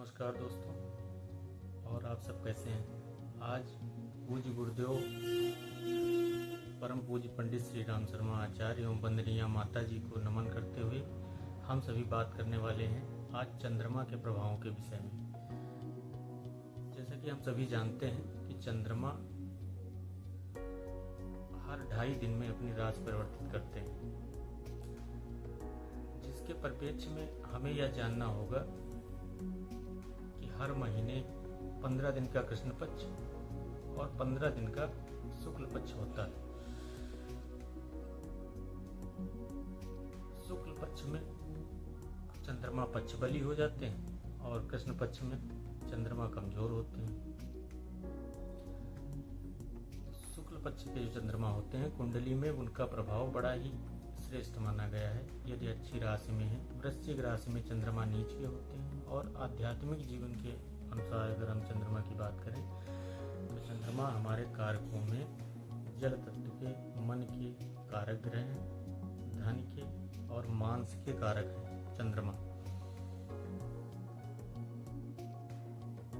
नमस्कार दोस्तों। और आप सब कैसे हैं। आज पूज्य गुरुदेव परम पूज्य पंडित श्री राम शर्मा आचार्य एवं वंदनीय माता जी को नमन करते हुए हम सभी बात करने वाले हैं आज चंद्रमा के प्रभावों के विषय में। जैसा कि हम सभी जानते हैं कि चंद्रमा हर 2.5 दिन में अपनी राशि परिवर्तित करते हैं, जिसके परिप्रेक्ष्य में हमें यह जानना होगा कि हर महीने 15 दिन का कृष्ण पक्ष और 15 दिन का शुक्ल पक्ष होता है। शुक्ल पक्ष में चंद्रमा पक्ष बली हो जाते हैं और कृष्ण पक्ष में चंद्रमा कमजोर होते हैं। शुक्ल पक्ष के जो चंद्रमा होते हैं कुंडली में, उनका प्रभाव बड़ा ही श्रेष्ठ माना गया है यदि अच्छी राशि में है। वृश्चिक राशि में चंद्रमा नीच के होते हैं और आध्यात्मिक जीवन के अनुसार अगर हम चंद्रमा की बात करें तो चंद्रमा हमारे कारकों में जल तत्व के, मन के कारक ग्रह हैं, धन के और मांस के कारक हैं चंद्रमा।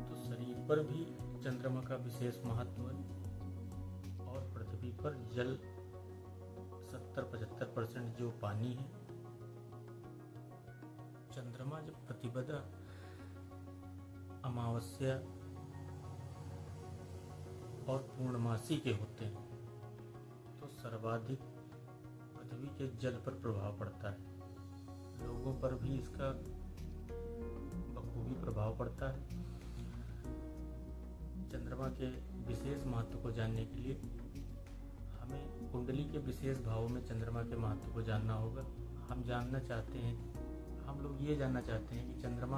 तो शरीर पर भी चंद्रमा का विशेष महत्व है और पृथ्वी पर जल 70-75% जो पानी है, चंद्रमा जब प्रतिपदा, अमावस्या और पूर्णमासी के होते हैं तो सर्वाधिक पृथ्वी के जल पर प्रभाव पड़ता है। लोगों पर भी इसका बखूबी प्रभाव पड़ता है। चंद्रमा के विशेष महत्व को जानने के लिए हमें कुंडली के विशेष भावों में चंद्रमा के महत्व को जानना होगा। हम लोग ये जानना चाहते हैं कि चंद्रमा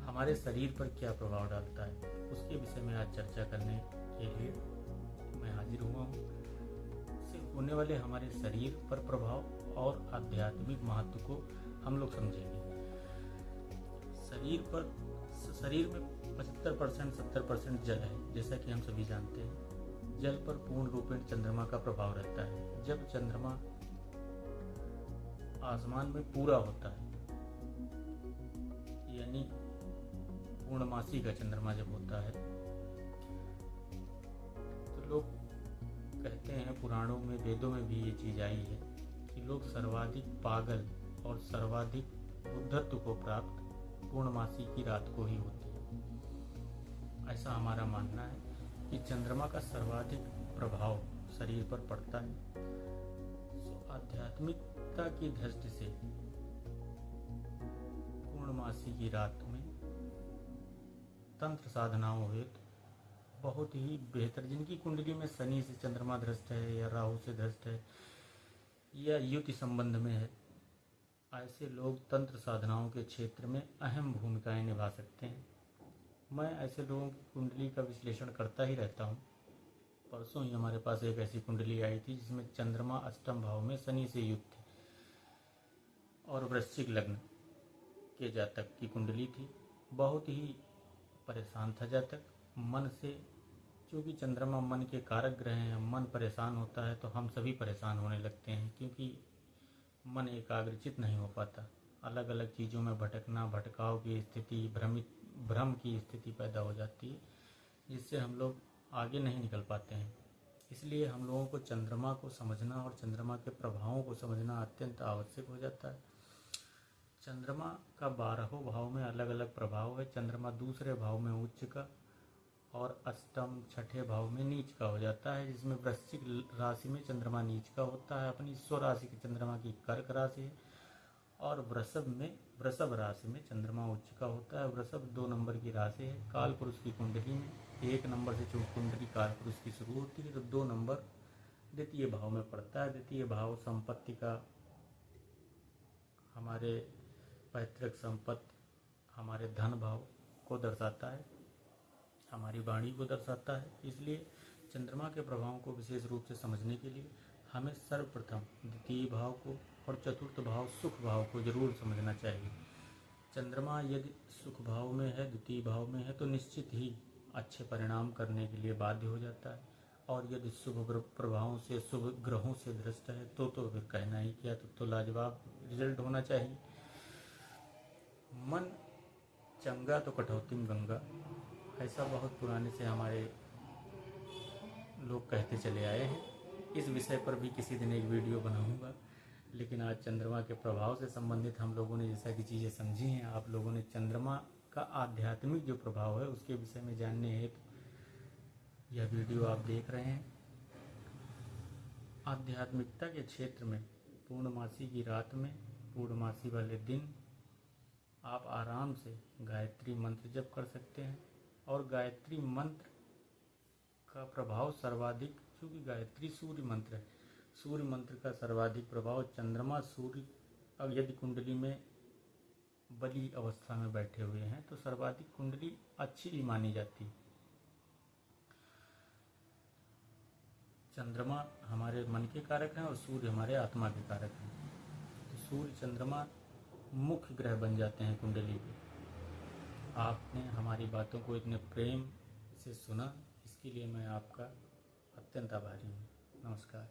हमारे शरीर पर क्या प्रभाव डालता है। उसके विषय में आज चर्चा करने के लिए मैं हाजिर हुआ हूँ। इससे होने वाले हमारे शरीर पर प्रभाव और आध्यात्मिक महत्व को हम लोग समझेंगे। शरीर में 75% 70% जल है, जैसा कि हम सभी जानते हैं। जल पर पूर्ण रूपेण चंद्रमा का प्रभाव रहता है। जब चंद्रमा आसमान में पूरा होता है, यानी पूर्णमासी का चंद्रमा जब होता है, तो लोग कहते हैं, पुराणों में, वेदों में भी ये चीज आई है कि लोग सर्वाधिक पागल और सर्वाधिक बुद्धत्व को प्राप्त पूर्णमासी की रात को ही होते हैं। ऐसा हमारा मानना है कि चंद्रमा का सर्वाधिक प्रभाव शरीर पर पड़ता है। आध्यात्मिकता की दृष्टि से पूर्णमासी की रात में तंत्र साधनाओं हेतु बहुत ही बेहतर, जिनकी कुंडली में शनि से चंद्रमा दृष्ट है या राहु से दृष्ट है या युति संबंध में है, ऐसे लोग तंत्र साधनाओं के क्षेत्र में अहम भूमिकाएं निभा सकते हैं। मैं ऐसे लोगों की कुंडली का विश्लेषण करता ही रहता हूँ। परसों ही हमारे पास एक ऐसी कुंडली आई थी जिसमें चंद्रमा अष्टम भाव में शनि से युक्त थे और वृश्चिक लग्न के जातक की कुंडली थी। बहुत ही परेशान था जातक मन से, क्योंकि चंद्रमा मन के कारक ग्रह हैं। मन परेशान होता है तो हम सभी परेशान होने लगते हैं, क्योंकि मन एकाग्रचित नहीं हो पाता। अलग अलग चीज़ों में भटकना, भटकाव की स्थिति, भ्रम की स्थिति पैदा हो जाती है, जिससे हम लोग आगे नहीं निकल पाते हैं। इसलिए हम लोगों को चंद्रमा को समझना और चंद्रमा के प्रभावों को समझना अत्यंत आवश्यक हो जाता है। चंद्रमा का 12 भाव में अलग अलग प्रभाव है। चंद्रमा दूसरे भाव में उच्च का और अष्टम, छठे भाव में नीच का हो जाता है, जिसमें वृश्चिक राशि में चंद्रमा नीच का होता है। अपनी स्व राशि की चंद्रमा की कर्क राशि है और वृषभ राशि में चंद्रमा उच्च का होता है। वृषभ 2 नंबर की राशि है। काल पुरुष की कुंडली में 1 नंबर से कुंडली काल पुरुष की शुरू होती है तो 2 नंबर द्वितीय भाव में पड़ता है। द्वितीय भाव संपत्ति का, हमारे पैतृक संपत्ति, हमारे धन भाव को दर्शाता है, हमारी वाणी को दर्शाता है। इसलिए चंद्रमा के प्रभावों को विशेष रूप से समझने के लिए हमें सर्वप्रथम द्वितीय भाव को और चतुर्थ भाव सुख भाव को जरूर समझना चाहिए। चंद्रमा यदि सुख भाव में है, द्वितीय भाव में है, तो निश्चित ही अच्छे परिणाम करने के लिए बाध्य हो जाता है। और यदि शुभ प्रभावों से, शुभ ग्रहों से दृष्ट है तो फिर कहना ही क्या, तो लाजवाब रिजल्ट होना चाहिए। मन चंगा तो कटौती गंगा, ऐसा बहुत पुराने से हमारे लोग कहते चले आए हैं। इस विषय पर भी किसी दिन एक वीडियो बनाऊंगा। लेकिन आज चंद्रमा के प्रभाव से संबंधित हम लोगों ने जैसा कि चीज़ें समझी हैं, आप लोगों ने चंद्रमा का आध्यात्मिक जो प्रभाव है उसके विषय में जानने हेतु यह वीडियो आप देख रहे हैं। आध्यात्मिकता के क्षेत्र में पूर्णमासी की रात में, पूर्णमासी वाले दिन आप आराम से गायत्री मंत्र जप कर सकते हैं। और गायत्री मंत्र का प्रभाव सर्वाधिक, चूँकि गायत्री सूर्य मंत्र है, सूर्य मंत्र का सर्वाधिक प्रभाव चंद्रमा सूर्य अब यदि कुंडली में बली अवस्था में बैठे हुए हैं तो सर्वाधिक कुंडली अच्छी भी मानी जाती है। चंद्रमा हमारे मन के कारक हैं और सूर्य हमारे आत्मा के कारक हैं। तो सूर्य चंद्रमा मुख्य ग्रह बन जाते हैं कुंडली के। आपने हमारी बातों को इतने प्रेम से सुना, इसके लिए मैं आपका अत्यंत आभारी हूँ। नमस्कार।